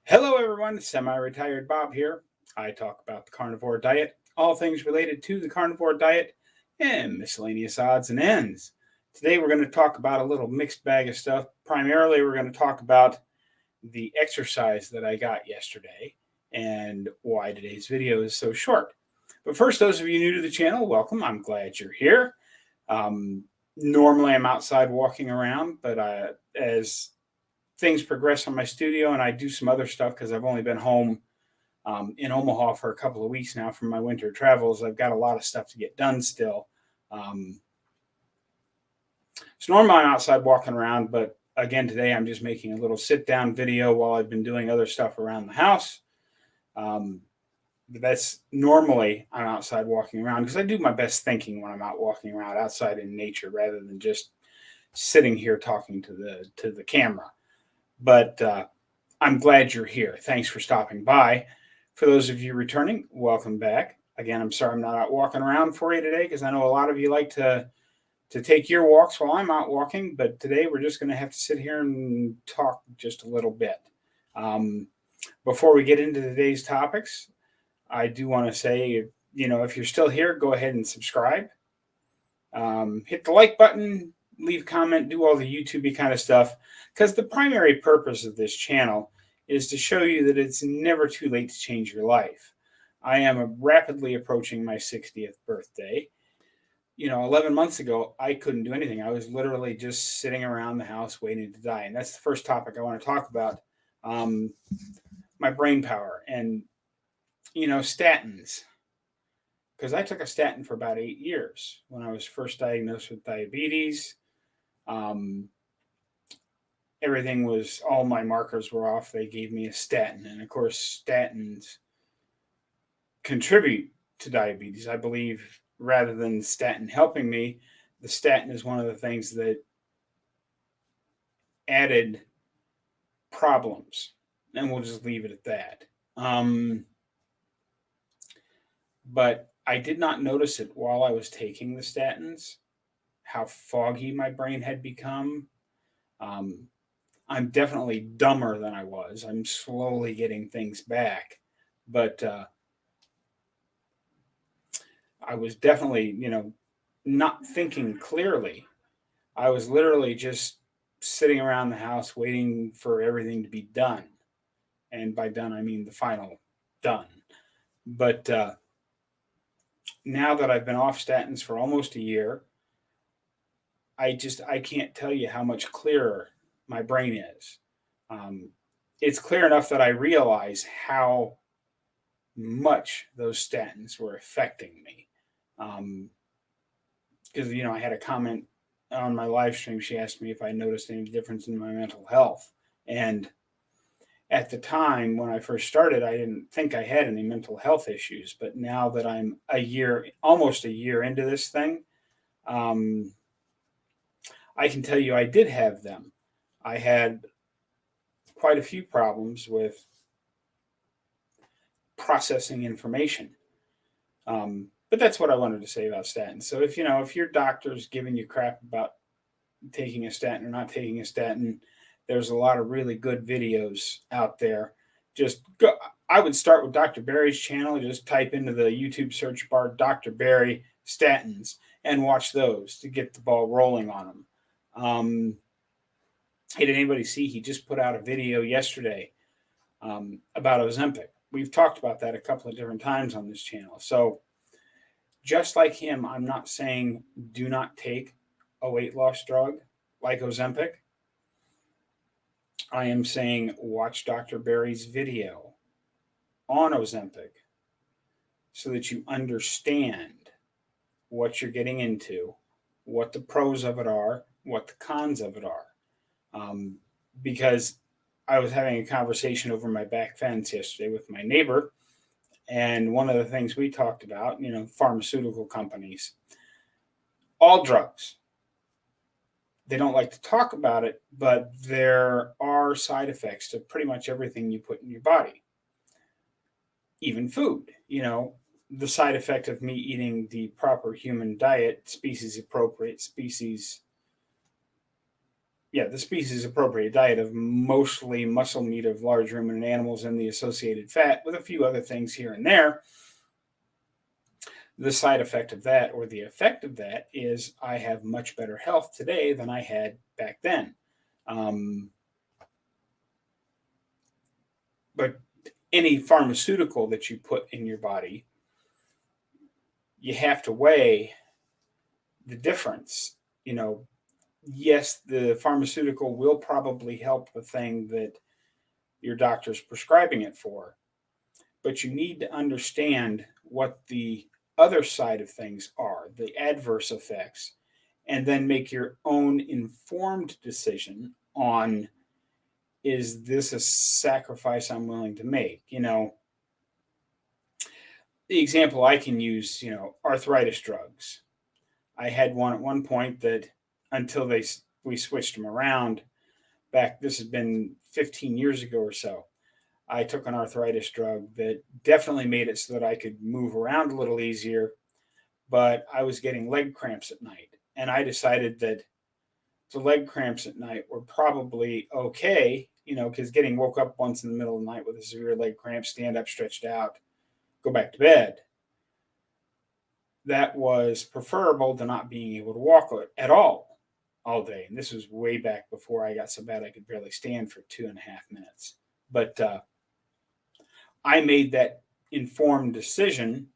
Hello, everyone. Semi-retired Bob here. I talk about the carnivore diet, all things related to the carnivore diet, and miscellaneous odds and ends. Today, we're going to talk about a little mixed bag of stuff. Primarily, we're going to talk about the exercise that I got yesterday and why today's video is so short. But first, those of you new to the channel, welcome. I'm glad you're here. Normally, I'm outside walking around, but as things progress on my studio and I do some other stuff because I've only been home in Omaha for a couple of weeks now from my winter travels. I've got a lot of stuff to get done still. So normally I'm outside walking around, but again, today I'm just making a little sit down video while I've been doing other stuff around the house. That's normally I'm outside walking around because I do my best thinking when I'm out walking around outside in nature rather than just sitting here talking to the camera. But I'm glad you're here. Thanks for stopping by. For those of you returning, welcome back. Again, I'm sorry I'm not out walking around for you today because I know a lot of you like to take your walks while I'm out walking, but today we're just going to have to sit here and talk just a little bit. Before we get into today's topics, I do want to say, if you're still here, go ahead and subscribe. Hit the like button, leave a comment, do all the YouTube-y kind of stuff, because the primary purpose of this channel is to show you that it's never too late to change your life. I am rapidly approaching my 60th birthday. 11 months ago, I couldn't do anything. I was literally just sitting around the house waiting to die. And that's the first topic I want to talk about, my brain power and, statins. Because I took a statin for about 8 years when I was first diagnosed with diabetes. Everything was, all my markers were off. They gave me a statin. And of course, statins contribute to diabetes. I believe rather than statin helping me, the statin is one of the things that added problems. And we'll just leave it at that. But I did not notice it while I was taking the statins, how foggy my brain had become. I'm definitely dumber than I was. I'm slowly getting things back. But I was definitely, not thinking clearly. I was literally just sitting around the house waiting for everything to be done. And by done, I mean the final done. But now that I've been off statins for almost a year, I can't tell you how much clearer my brain is. It's clear enough that I realize how much those statins were affecting me. Because, I had a comment on my live stream. She asked me if I noticed any difference in my mental health. And at the time when I first started, I didn't think I had any mental health issues. But now that I'm almost a year into this thing, I can tell you I did have them. I had quite a few problems with processing information. But that's what I wanted to say about statins. So if your doctor's giving you crap about taking a statin or not taking a statin, there's a lot of really good videos out there. Just go. I would start with Dr. Barry's channel. Just type into the YouTube search bar Dr. Barry statins and watch those to get the ball rolling on them. Hey, did anybody see he just put out a video yesterday about Ozempic? We've talked about that a couple of different times on this channel. So just like him, I'm not saying do not take a weight loss drug like Ozempic. I am saying watch Dr. Barry's video on Ozempic so that you understand what you're getting into, what the pros of it are, what the cons of it are. Because I was having a conversation over my back fence yesterday with my neighbor, and one of the things we talked about, pharmaceutical companies, all drugs. They don't like to talk about it, but there are side effects to pretty much everything you put in your body. Even food, the side effect of me eating the proper human diet, species appropriate, species, the species appropriate diet of mostly muscle meat of large ruminant animals and the associated fat, with a few other things here and there. The side effect of that, or the effect of that, is I have much better health today than I had back then. But any pharmaceutical that you put in your body, you have to weigh the difference. Yes, the pharmaceutical will probably help the thing that your doctor's prescribing it for, but you need to understand what the other side of things are, the adverse effects, and then make your own informed decision on, is this a sacrifice I'm willing to make? The example I can use, arthritis drugs. I had one at one point that, until we switched them around back, this has been 15 years ago or so, I took an arthritis drug that definitely made it so that I could move around a little easier, but I was getting leg cramps at night. And I decided that the leg cramps at night were probably okay, because getting woke up once in the middle of the night with a severe leg cramp, stand up, stretched out, go back to bed, that was preferable to not being able to walk at all day. And this was way back before I got so bad I could barely stand for 2.5 minutes. But I made that informed decision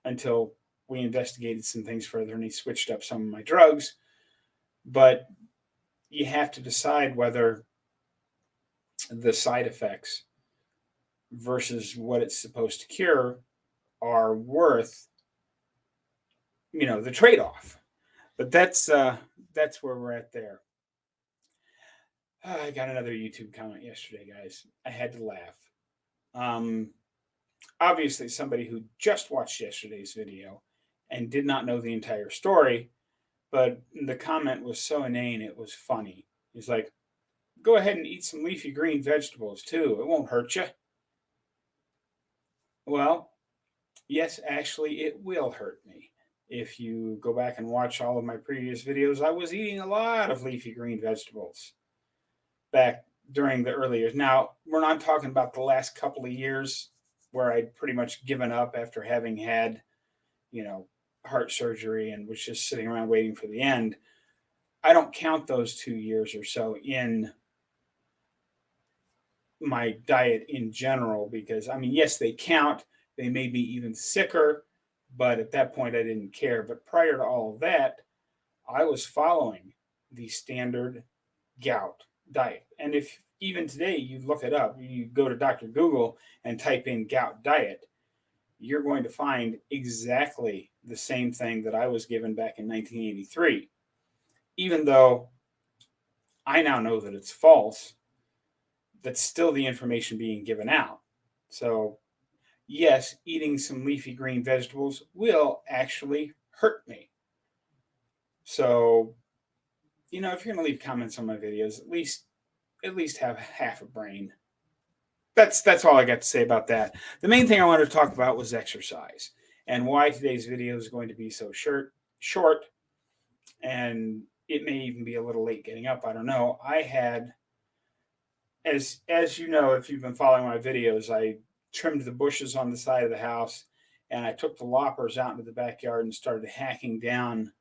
until we investigated some things further and he switched up some of my drugs. But you have to decide whether the side effects versus what it's supposed to cure are worth, the trade-off. But that's where we're at there. I got another YouTube comment yesterday, guys. I had to laugh. Obviously, somebody who just watched yesterday's video and did not know the entire story, but the comment was so inane, it was funny. He's like, go ahead and eat some leafy green vegetables too. It won't hurt you. Well, yes, actually, it will hurt me. If you go back and watch all of my previous videos, I was eating a lot of leafy green vegetables back during the early years. Now, we're not talking about the last couple of years where I'd pretty much given up after having had, heart surgery and was just sitting around waiting for the end. I don't count those 2 years or so in my diet in general because, yes, they count. They made me even sicker, but at that point I didn't care. But prior to all of that, I was following the standard gout diet. And if even today you look it up, you go to Dr. Google and type in gout diet, you're going to find exactly the same thing that I was given back in 1983. Even though I now know that it's false, that's still the information being given out. So, yes, eating some leafy green vegetables will actually hurt me. So, if you're going to leave comments on my videos, at least have half a brain. That's all I got to say about that. The main thing I wanted to talk about was exercise and why today's video is going to be so short, and it may even be a little late getting up. I don't know. I had, as you know, if you've been following my videos, I trimmed the bushes on the side of the house, and I took the loppers out into the backyard and started hacking down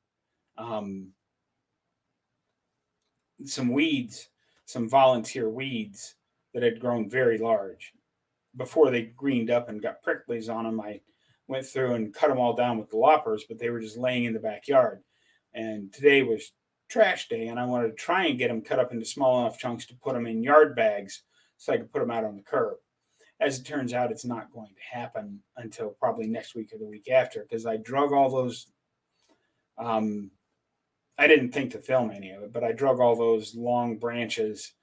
some weeds, some volunteer weeds that had grown very large. Before they greened up and got pricklies on them, I went through and cut them all down with the loppers, but they were just laying in the backyard. And today was trash day, and I wanted to try and get them cut up into small enough chunks to put them in yard bags so I could put them out on the curb. As it turns out, it's not going to happen until probably next week or the week after, because I drug all those, I didn't think to film any of it, but I drug all those long branches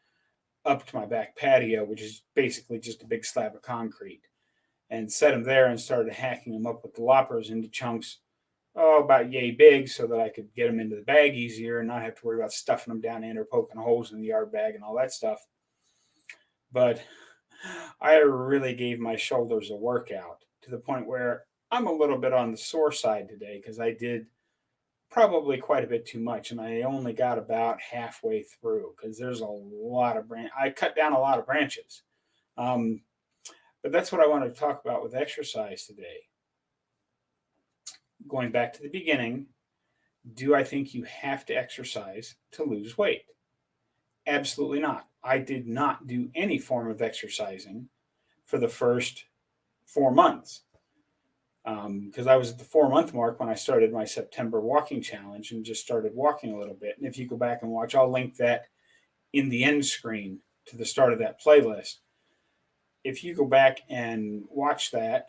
up to my back patio, which is basically just a big slab of concrete, and set them there and started hacking them up with the loppers into chunks, about yay big, so that I could get them into the bag easier and not have to worry about stuffing them down in or poking holes in the yard bag and all that stuff. But I really gave my shoulders a workout to the point where I'm a little bit on the sore side today because I did probably quite a bit too much, and I only got about halfway through because there's a lot of I cut down a lot of branches. Um, but that's what I wanted to talk about with exercise today. Going back to the beginning, do I think you have to exercise to lose weight? Absolutely not. I did not do any form of exercising for the first 4 months because I was at the 4 month mark when I started my September walking challenge and just started walking a little bit. And if you go back and watch, I'll link that in the end screen to the start of that playlist. If you go back and watch that,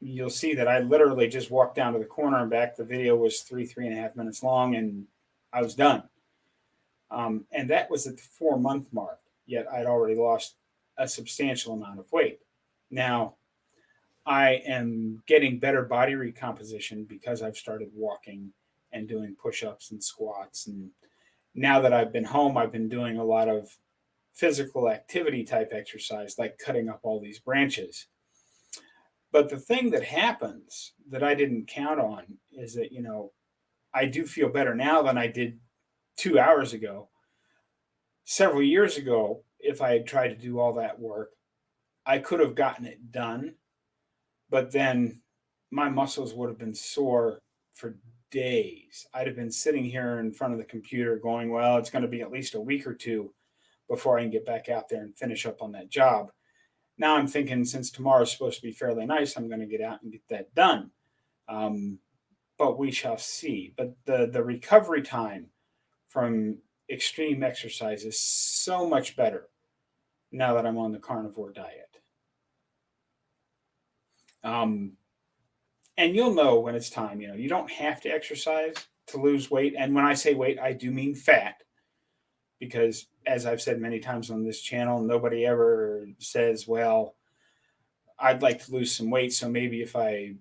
you'll see that I literally just walked down to the corner and back. The video was 3.5 minutes long, and I was done. And that was at the 4 month mark, yet I'd already lost a substantial amount of weight. Now, I am getting better body recomposition because I've started walking and doing push-ups and squats. And now that I've been home, I've been doing a lot of physical activity type exercise, like cutting up all these branches. But the thing that happens that I didn't count on is that, I do feel better now than I did 2 hours ago. Several years ago, if I had tried to do all that work, I could have gotten it done, but then my muscles would have been sore for days. I'd have been sitting here in front of the computer going, well, it's going to be at least a week or two before I can get back out there and finish up on that job. Now I'm thinking, since tomorrow's supposed to be fairly nice, I'm going to get out and get that done. But we shall see. But the recovery time from extreme exercise is so much better now that I'm on the carnivore diet. And you'll know when it's time. You don't have to exercise to lose weight. And when I say weight, I do mean fat. Because as I've said many times on this channel, nobody ever says, well, I'd like to lose some weight, so maybe if I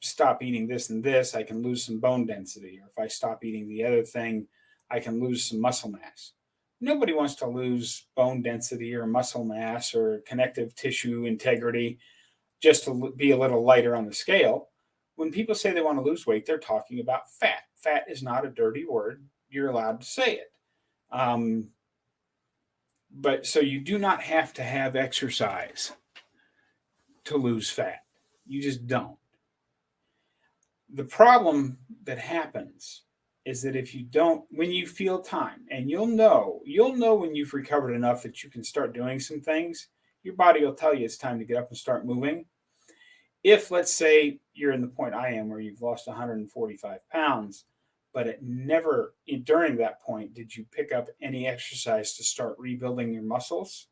stop eating this and this, I can lose some bone density. Or if I stop eating the other thing, I can lose some muscle mass. Nobody wants to lose bone density or muscle mass or connective tissue integrity just to be a little lighter on the scale. When people say they want to lose weight, they're talking about fat. Fat is not a dirty word. You're allowed to say it. But so you do not have to have exercise to lose fat. You just don't. The problem that happens is that if you don't, when you feel time, and you'll know when you've recovered enough that you can start doing some things, your body will tell you it's time to get up and start moving. If, let's say, you're in the point I am where you've lost 145 pounds, but it never, during that point, did you pick up any exercise to start rebuilding your muscles?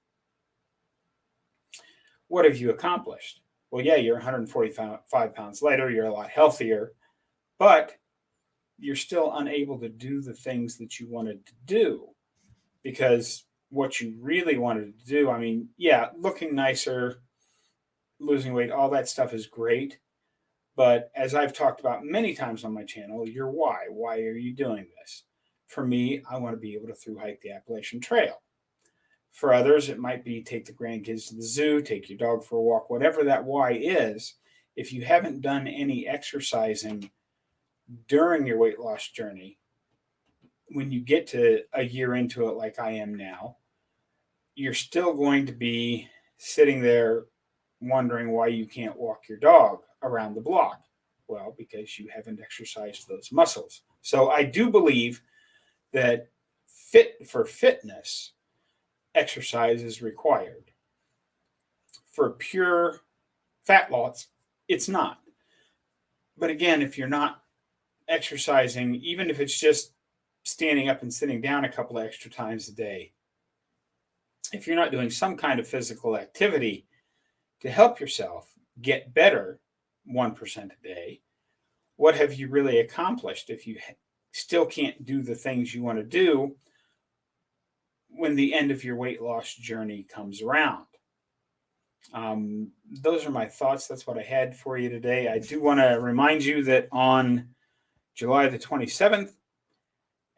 What have you accomplished? Well, yeah, you're 145 pounds lighter, you're a lot healthier, but you're still unable to do the things that you wanted to do, because what you really wanted to do, I mean, yeah, looking nicer, losing weight, all that stuff is great. But as I've talked about many times on my channel, your why. Why are you doing this? For me, I want to be able to thru hike the Appalachian Trail. For others, it might be take the grandkids to the zoo, take your dog for a walk, whatever that why is. If you haven't done any exercising during your weight loss journey, when you get to a year into it like I am now, you're still going to be sitting there wondering why you can't walk your dog around the block. Well, because you haven't exercised those muscles. So I do believe that for fitness, exercise is required. For pure fat loss, it's not. But again, if you're not exercising, even if it's just standing up and sitting down a couple of extra times a day, if you're not doing some kind of physical activity to help yourself get better 1% a day, what have you really accomplished if you still can't do the things you want to do when the end of your weight loss journey comes around? Those are my thoughts. That's what I had for you today. I do want to remind you that on July the 27th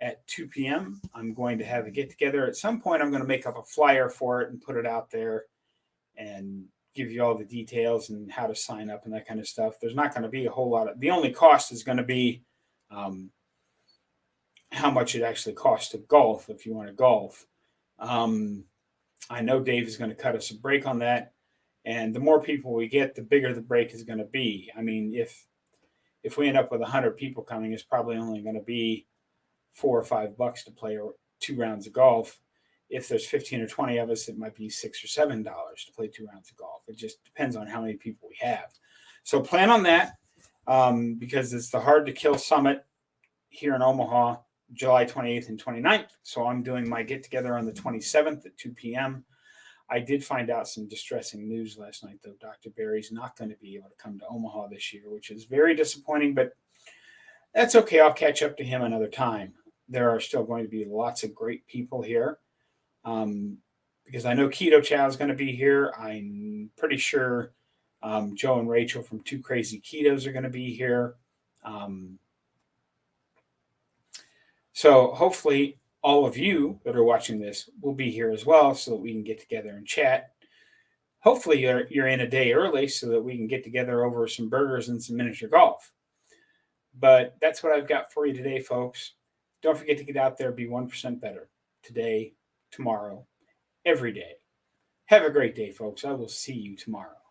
at 2 p.m., I'm going to have a get-together. At some point, I'm going to make up a flyer for it and put it out there and give you all the details and how to sign up and that kind of stuff. There's not going to be a whole lot of, the only cost is going to be how much it actually costs to golf if you want to golf. I know Dave is going to cut us a break on that. And the more people we get, the bigger the break is going to be. I mean, if we end up with 100 people coming, it's probably only going to be $4 or $5 to play 2 rounds of golf. If there's 15 or 20 of us, it might be $6 or $7 to play 2 rounds of golf. It just depends on how many people we have. So plan on that because it's the Hard to Kill Summit here in Omaha, July 28th and 29th. So I'm doing my get together on the 27th at 2 p.m. I did find out some distressing news last night, though. Dr. Barry's not going to be able to come to Omaha this year, which is very disappointing, but that's okay. I'll catch up to him another time. There are still going to be lots of great people here because I know Keto Chow is going to be here. I'm pretty sure Joe and Rachel from Two Crazy Ketos are going to be here. So hopefully all of you that are watching this will be here as well so that we can get together and chat. Hopefully you're in a day early so that we can get together over some burgers and some miniature golf. But that's what I've got for you today, folks. Don't forget to get out there, be 1% better today, tomorrow, every day. Have a great day, folks. I will see you tomorrow.